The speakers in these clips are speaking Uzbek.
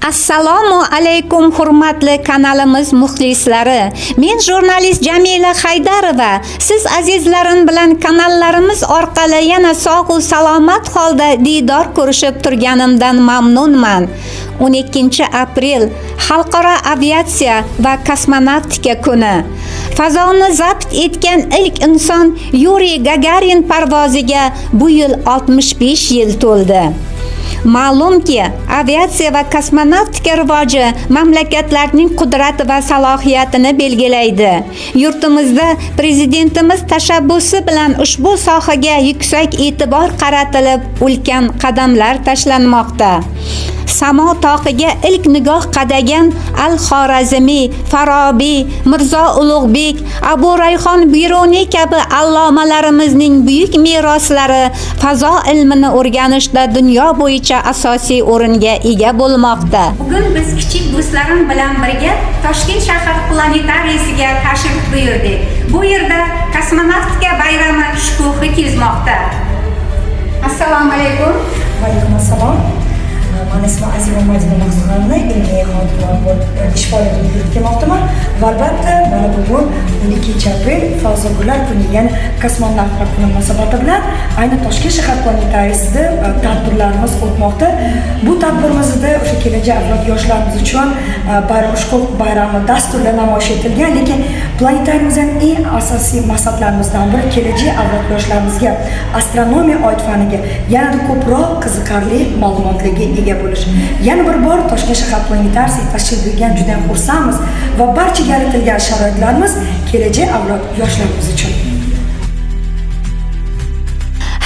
Assalomu alaykum hurmatli kanalimiz muxlislari. Men jurnalist Jamila Haydarova. Siz azizlarim bilan kanallarimiz orqali yana sog' va salomat holda diydor ko'rishib turganimdan mamnunman. 12 aprel Xalqaro aviatsiya va kosmonavtika kuni. Fazoni zabt etgan ilk inson Yuriy Gagarin parvoziga bu yil 65 yil to'ldi. Ma'lumki, aviatsiya va kosmonavtika rivoji mamlakatlarning qudrati va salohiyatini belgilaydi. Yurtimizda prezidentimiz tashabbusi bilan ushbu sohaga yuksak e'tibor qaratilib, ulkan qadamlar tashlanmoqda. Samo toqiga ilk nigoh qadagan Al-Xorazmiy, Farobiy, Mirzo Ulug'bek, Abu Rayhon Biruniy kabi allomalarimizning buyuk meroslari fazo ilmini o'rganishda dunyo bo'yicha asosiy o'ringa ega bo'lmoqda. Bugun biz kichik do'stlarim bilan birga Toshkent shahar planetariysiga tashrif buyurdik. Bu yerda kosmonavtika bayrami shukuhi kezmoqda. Assalomu alaykum. Va alaykum assalom. Mani ismim Azima Majida Mahsudxonova, ilmiy xodimlar bo'lib ish faoliyatini yuritib kelmoqdaman. Va albatta, mana bugun 12 aprel Fazogullar kuni, ya'ni kosmonavtlar kuni munosabati bilan ayni Toshkent shahar planetarisida tadbirlarimiz o'tmoqda. Bu tadbirimizda o'sha kelajak avlod yoshlarimiz uchun ushbu bayrami dasturlar namoyish etilgan, lekin planetarimizning eng asosiy maqsadlarimizdan biri kelajak avlod yoshlarimizga astronomiya oid faniga yanada ko'proq qiziqarli ma'lumotlarga ega bo'lish. Yana bir bor Toshkent shahar planetariysiga tashrif buyurgan juda xursandmiz va barcha yaratilgan sharoitlarimiz kelajak avlod yoshlarimiz uchun.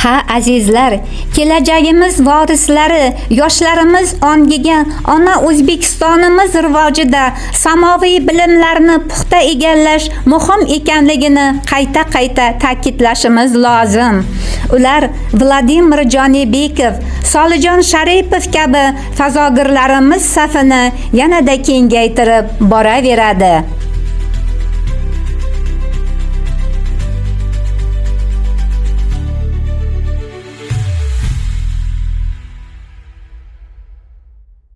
Ha azizlar, kelajagimiz vorislari, yoshlarimiz ongiga ona O'zbekistonimiz rivojida samoviy bilimlarni puxta egallash muhim ekanligini qayta ta'kidlashimiz lozim. Ular Vladimir Jonibekov, Solijon Sharipov kabi fazogirlarimiz safini yanada kengaytirib boraveradi.